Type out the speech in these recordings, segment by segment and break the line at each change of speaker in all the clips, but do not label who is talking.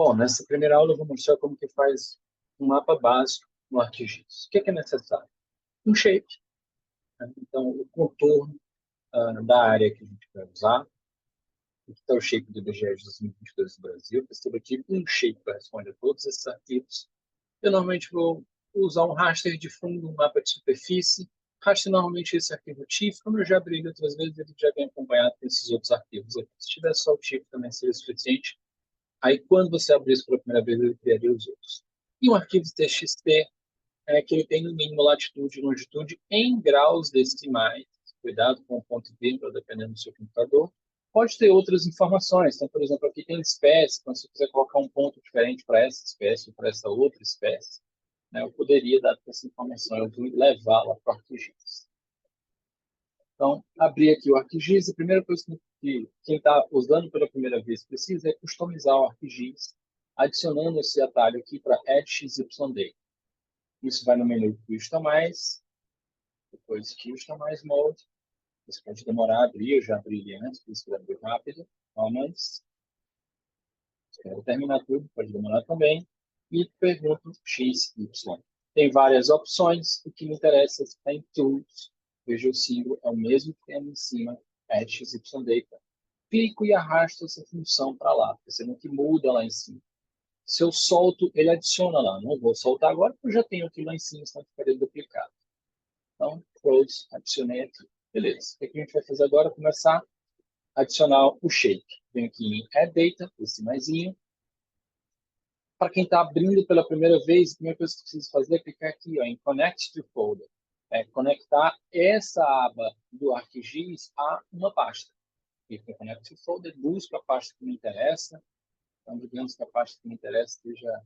Bom, nessa primeira aula eu vou mostrar como que faz um mapa básico no ArcGIS. O que é necessário? Um shape, né? Então, o contorno da área que a gente vai usar. Aqui está o shape do IBGE de 2022 do Brasil. Perceba que um shape corresponde a todos esses arquivos. Eu normalmente vou usar um raster de fundo, um mapa de superfície. Raster normalmente esse arquivo TIFF. Como eu já abri outras vezes, ele já vem acompanhado com esses outros arquivos aqui. Se tiver só o TIFF também seria suficiente. Aí, quando você abrir isso pela primeira vez, ele criaria os outros. E um arquivo TXT é que ele tem no mínimo latitude e longitude em graus decimais. Cuidado com o ponto e vírgula, dependendo do seu computador. Pode ter outras informações. Então, por exemplo, aqui tem espécie. Então, se você quiser colocar um ponto diferente para essa espécie ou para essa outra espécie, né, eu poderia dar essa informação. Eu vou levá-la para o ArcGIS. Então, abrir aqui o ArcGIS. A primeira coisa que quem está usando pela primeira vez precisa é customizar o ArcGIS, adicionando esse atalho aqui para Add XYD. Isso vai no menu Custom Mais, depois Custom Mais Mode. Isso pode demorar a abrir, eu já abri ele antes, por isso que abriu rápido. Mas, espero terminar tudo, pode demorar também. E pergunto XY. Tem várias opções, o que me interessa é se está em Tools. Veja o símbolo, é o mesmo que tem ali em cima, Add XYD. Clico e arrasto essa função para lá, percebendo que muda lá em cima. Se eu solto, ele adiciona lá. Não vou soltar agora, porque eu já tenho aqui lá em cima, senão ficaria duplicado. Então, close, adicionei aqui. Beleza. O que a gente vai fazer agora? Começar a adicionar o shape. Venho aqui em Add Data, esse maisinho. Para quem está abrindo pela primeira vez, a primeira coisa que preciso fazer é clicar aqui ó, em Connect to Folder. Conectar essa aba do ArcGIS a uma pasta. Clico em Connect to Folder, busco a pasta que me interessa. Então, digamos que a pasta que me interessa seja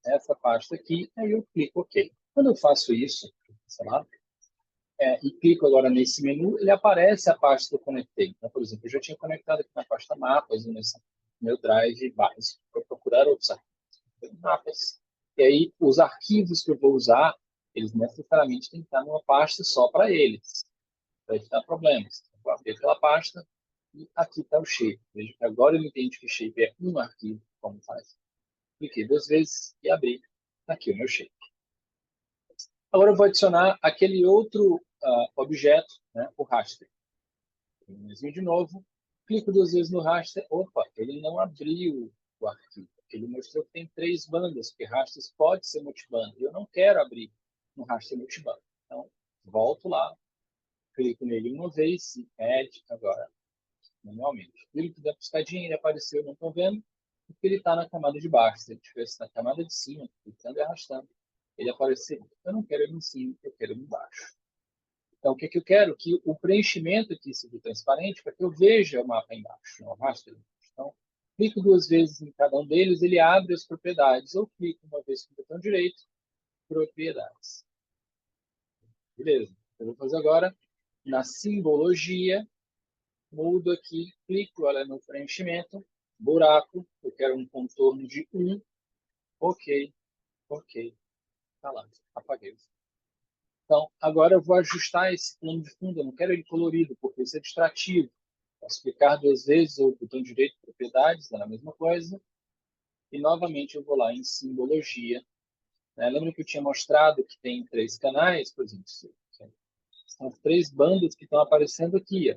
essa pasta aqui, aí eu clico OK. Quando eu faço isso, sei lá, e clico agora nesse menu, ele aparece a pasta que eu conectei. Então, por exemplo, eu já tinha conectado aqui na pasta Mapas, nesse meu Drive básico, para procurar outros arquivos. Mapas. E aí, os arquivos que eu vou usar, eles necessariamente têm que estar numa pasta só para eles, para evitar problemas. Eu vou abrir aquela pasta e aqui está o shape. Veja que agora eu entendo que shape é um arquivo, como faz. Cliquei duas vezes e abri. Aqui o meu shape. Agora eu vou adicionar aquele outro objeto, né, o raster. De novo, clico duas vezes no raster. Opa, ele não abriu o arquivo. Ele mostrou que tem 3 bandas, porque rasters pode ser multibanda. E eu não quero abrir um raster multibanda. Então, volto lá, clico nele uma vez e add agora, manualmente. Clico da piscadinha, ele apareceu, não estou vendo, porque ele está na camada de baixo. Se ele estivesse na camada de cima, clicando e arrastando, ele apareceria. Eu não quero ele em cima, eu quero ele embaixo. Então, o que eu quero? Que o preenchimento aqui seja transparente para que eu veja o mapa embaixo, o raster. Então, clico duas vezes em cada um deles, ele abre as propriedades. Ou clico uma vez com o botão direito, propriedades. Beleza. Eu vou fazer agora na simbologia, mudo aqui, clico olha, no preenchimento, buraco, eu quero um contorno de 1. Ok, ok. Tá lá, apaguei. Então, agora eu vou ajustar esse plano de fundo. Eu não quero ele colorido, porque isso é distrativo. Posso clicar duas vezes, ou botão direito, propriedades, dá a mesma coisa. E, novamente, eu vou lá em simbologia. Lembra que eu tinha mostrado que tem 3 canais? Por exemplo, são as 3 bandas que estão aparecendo aqui. Ó.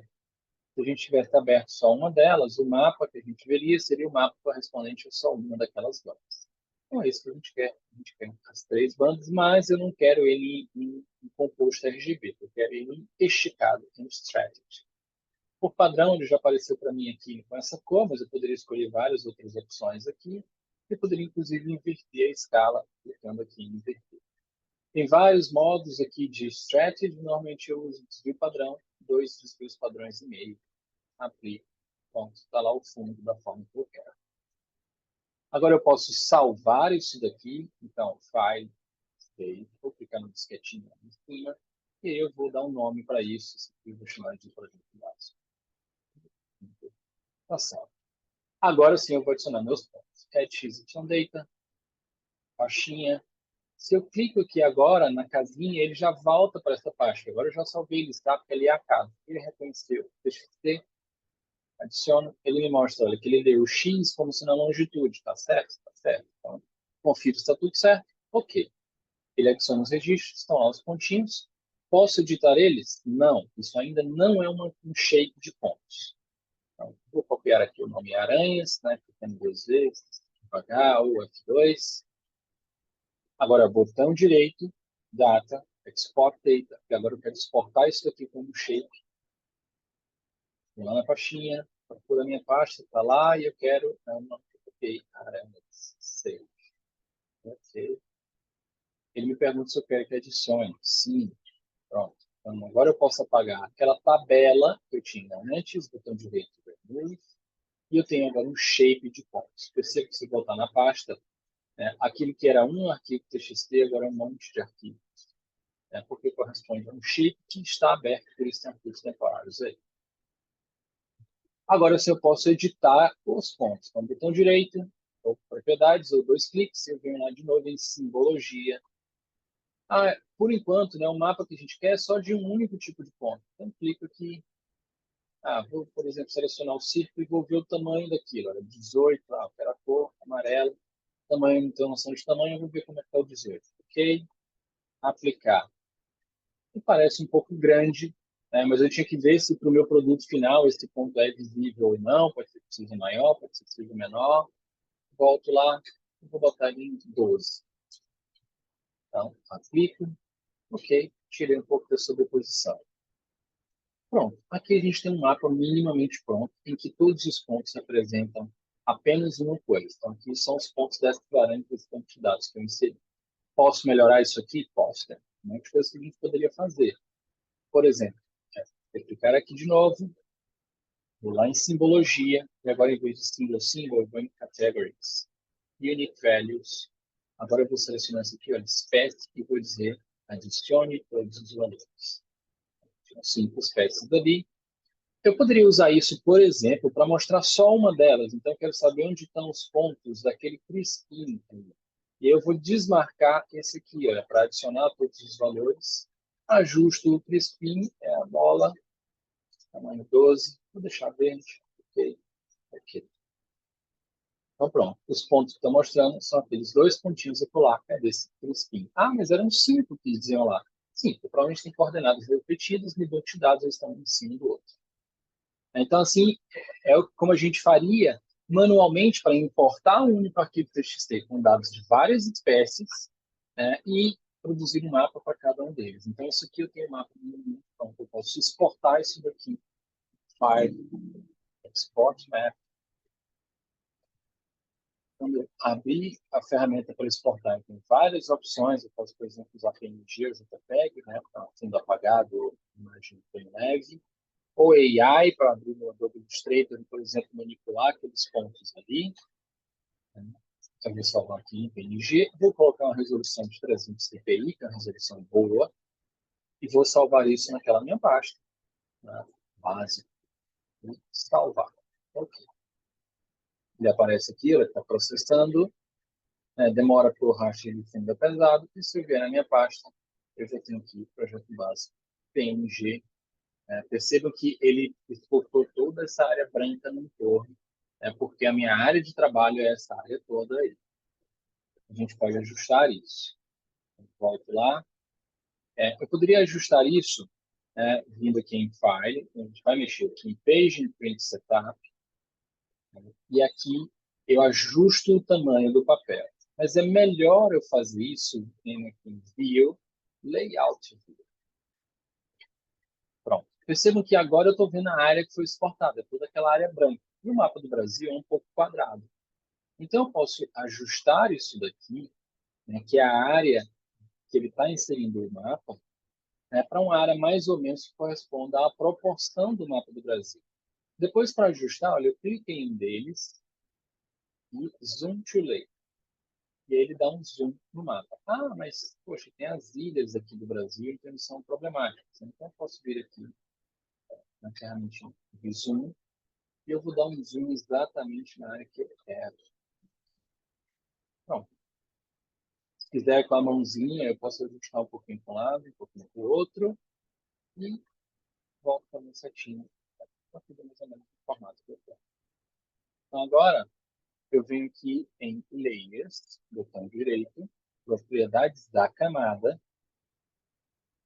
Se a gente tivesse aberto só uma delas, o mapa que a gente veria seria o mapa correspondente a só uma daquelas bandas. Então, é isso que a gente quer. A gente quer as 3 bandas, mas eu não quero ele em composto RGB. Eu quero ele esticado, em strategy. Por padrão, ele já apareceu para mim aqui com essa cor, mas eu poderia escolher várias outras opções aqui. Eu poderia, inclusive, inverter a escala, clicando aqui em inverter. Tem vários modos aqui de strategy. Normalmente eu uso desvio padrão, 2 desvios padrões e meio. Aplico. Pronto, está lá o fundo da forma que eu quero. Agora eu posso salvar isso daqui. Então, File, Save. Vou clicar no disquetinho em cima. E aí eu vou dar um nome para isso. Eu vou chamar de projeto básico. Tá salvo. Agora sim eu vou adicionar meus pontos. Add XYData, pastinha. Se eu clico aqui agora na casinha, ele já volta para essa pasta. Agora eu já salvei ele, tá? Porque ali é a casa. Ele reconheceu. Deixa eu ver. Adiciono, ele me mostra, olha, que ele deu o X como se na longitude, tá certo? Tá certo. Então, confiro se está tudo certo. Ok. Ele adiciona os registros, estão lá os pontinhos. Posso editar eles? Não. Isso ainda não é um shape de pontos. Então, vou copiar aqui o nome Aranhas, né? Clicando duas vezes, devagar, ou F2. Agora, botão direito, Data, Export Data. E agora eu quero exportar isso aqui como shape. Vou lá na pastinha, procuro a minha pasta, está lá, e eu quero... Não, ok, Aranhas, save. Ok. Ele me pergunta se eu quero que adicione. Sim. Pronto. Então, agora eu posso apagar aquela tabela que eu tinha antes, botão direito, remove, e eu tenho agora um shape de pontos. Perceba que se voltar na pasta, né, aquilo que era um arquivo TXT agora é um monte de arquivos, né, porque corresponde a um shape que está aberto por esses arquivos temporários aí. Agora, se eu posso editar os pontos. Então, botão direito, ou propriedades, ou dois cliques, eu venho lá de novo em simbologia. Por enquanto, né, o mapa que a gente quer é só de um único tipo de ponto. Então, clico aqui. Vou, por exemplo, selecionar o círculo e vou ver o tamanho daquilo. Olha, 18, eu quero a cor amarelo. Tamanho, não tenho noção de tamanho, eu vou ver como é que está o 18. Ok, aplicar. E parece um pouco grande, né, mas eu tinha que ver se para o meu produto final esse ponto é visível ou não. Pode ser que seja maior, pode ser que seja menor. Volto lá, vou botar ele em 12. Então, aplico. Ok, tirei um pouco da sobreposição. Pronto, aqui a gente tem um mapa minimamente pronto, em que todos os pontos representam apenas uma coisa. Então, aqui são os pontos dessas parâmetros e campos de dados que eu inseri. Posso melhorar isso aqui? Posso. Né? Muitas coisas que a gente poderia fazer. Por exemplo, vou clicar aqui de novo, vou lá em simbologia, e agora em vez de symbol, eu vou em categories, unique values. Agora eu vou selecionar isso aqui, olha, spec, e vou dizer adicione todos os valores. Então, 5 espécies dali. Eu poderia usar isso, por exemplo, para mostrar só uma delas. Então, eu quero saber onde estão os pontos daquele crispim. E eu vou desmarcar esse aqui, para adicionar todos os valores. Ajusto o crispim, é a bola, tamanho 12. Vou deixar verde. Ok. Ok. Então, pronto. Os pontos que estão mostrando são aqueles dois pontinhos acolá, desse crispim. Mas eram 5 que diziam lá. Sim, provavelmente tem coordenadas repetidas, nível de dados eles estão em cima do outro. Então, assim, como a gente faria manualmente para importar um único arquivo TXT com dados de várias espécies, né, e produzir um mapa para cada um deles. Então, isso aqui eu tenho um mapa, então, eu posso exportar isso daqui. File, export map. Quando eu abrir a ferramenta para exportar, tem várias opções. Eu posso, por exemplo, usar PNG ou JPEG, né, sendo apagado, imagem bem leve. Ou AI, para abrir no Adobe Illustrator, por exemplo, manipular aqueles pontos ali. Né? Eu vou salvar aqui em PNG, vou colocar uma resolução de 300 dpi, que é uma resolução boa, e vou salvar isso naquela minha pasta, né? Base, e salvar. Ok. Ele aparece aqui, ele está processando, demora para o hash ele sendo pesado, e se eu vier na minha pasta, eu já tenho aqui o projeto básico PNG. Percebam que ele exportou toda essa área branca no entorno, porque a minha área de trabalho é essa área toda aí. A gente pode ajustar isso. Volto lá. Eu poderia ajustar isso, vindo aqui em File, a gente vai mexer aqui em Page and Print Setup, né, e aqui eu ajusto o tamanho do papel. Mas é melhor eu fazer isso em View, Layout View. Pronto. Percebam que agora eu estou vendo a área que foi exportada, toda aquela área branca. E o mapa do Brasil é um pouco quadrado. Então, eu posso ajustar isso daqui, né, que é a área que ele está inserindo o mapa, para uma área mais ou menos que corresponda à proporção do mapa do Brasil. Depois, para ajustar, olha, eu clico em um deles e Zoom to Layer. E aí ele dá um zoom no mapa. Mas, poxa, tem as ilhas aqui do Brasil, então eles são problemáticas. Então, eu posso vir aqui na ferramenta de zoom e eu vou dar um zoom exatamente na área que eu quero. Pronto. Se quiser com a mãozinha, eu posso ajustar um pouquinho para um lado, um pouquinho para o outro e volto para a minha setinha. Só que mais ou menos no formato que eu quero. Então, agora, eu venho aqui em Layers, botão direito, propriedades da camada,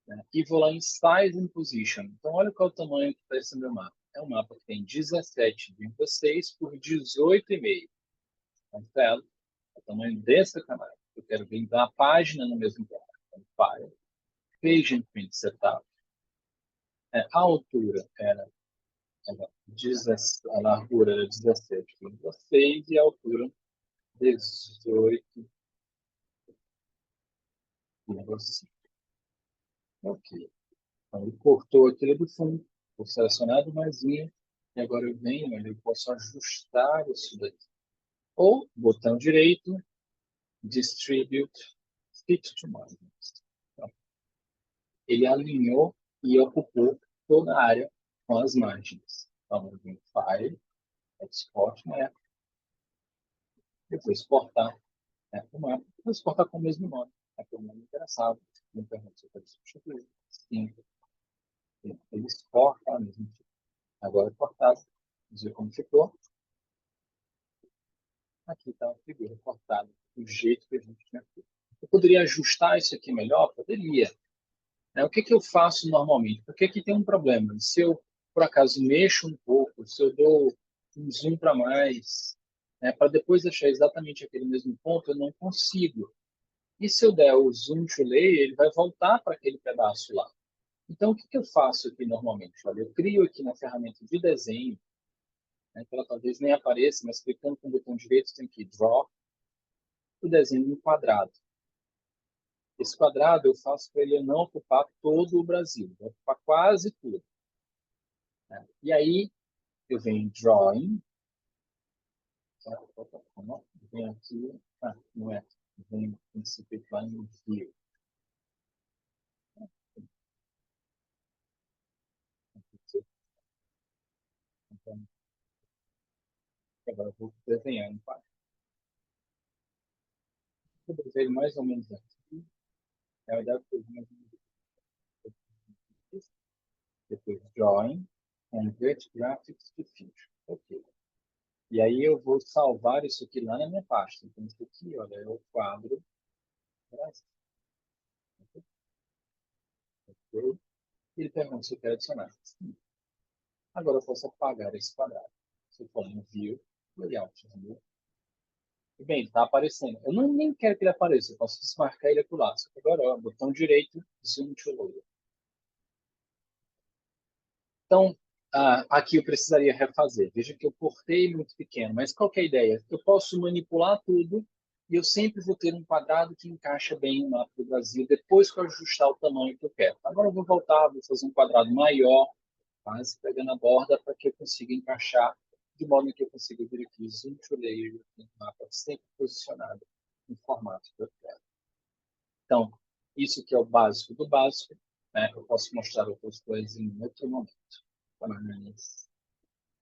né, e vou lá em Size and Position. Então, olha qual é o tamanho que está esse meu mapa. É um mapa que tem 17,6 por 18,5. Então, é o tamanho dessa camada. Eu quero vir da página no mesmo lugar. Então, File, Page and Print Setup. A altura era, a largura era 17,6 e a altura 18,5. Ok. Então, ele cortou aquilo do fundo, vou selecionar do marginho, e agora eu venho, eu posso ajustar isso daqui. Ou, botão direito, Distribute, Fit to Margins. Então, ele alinhou e ocupou toda a área com as margens. Então, eu venho File, Export Map, eu vou exportar o mapa, vou exportar com o mesmo nome, que é o nome interessado, não pergunto se eu quero substituir. Sim, ele exporta a mesma tipo. Agora cortado, ver como ficou. Aqui está a figura cortada do jeito que a gente tinha feito. Eu poderia ajustar isso aqui melhor? Poderia. O que eu faço normalmente? Porque aqui tem um problema. Se eu, por acaso, mexo um pouco, se eu dou um zoom para mais, para depois deixar exatamente aquele mesmo ponto, eu não consigo. E se eu der o zoom to layer, ele vai voltar para aquele pedaço lá. Então, o que eu faço aqui normalmente? Olha, eu crio aqui na ferramenta de desenho, que ela talvez nem apareça, mas clicando com o botão direito, tem que Draw, o desenho em quadrado. Esse quadrado eu faço para ele não ocupar todo o Brasil, vai ocupar quase tudo. E aí eu venho em Drawing, eu venho aqui, não é, eu venho em Simplifying View. Então, agora eu vou desenhar em quadro. Eu desenho mais ou menos aqui, na verdade eu mais ou menos aqui. Depois Drawing, Convert Graphics to Future. Ok. E aí eu vou salvar isso aqui lá na minha pasta. Então, isso aqui, olha, é o quadro. Ok. Ele pergunta se eu quero adicionar. Sim. Agora eu posso apagar esse quadrado. Se eu for no View, Layout, View. E bem, ele está aparecendo. Eu não nem quero que ele apareça. Eu posso desmarcar ele aqui lá. Só que agora, ó, botão direito, Zoom to Layer. Então, aqui eu precisaria refazer. Veja que eu cortei muito pequeno, mas qual que é a ideia? Eu posso manipular tudo e eu sempre vou ter um quadrado que encaixa bem no mapa do Brasil, depois que eu ajustar o tamanho que eu quero. Agora eu vou voltar, vou fazer um quadrado maior, quase pegando a borda, para que eu consiga encaixar de modo que eu consiga vir aqui, zoom to layer, o mapa sempre posicionado no formato que eu quero. Então, isso que é o básico do básico, né? Eu posso mostrar outras coisas em outro momento. Mas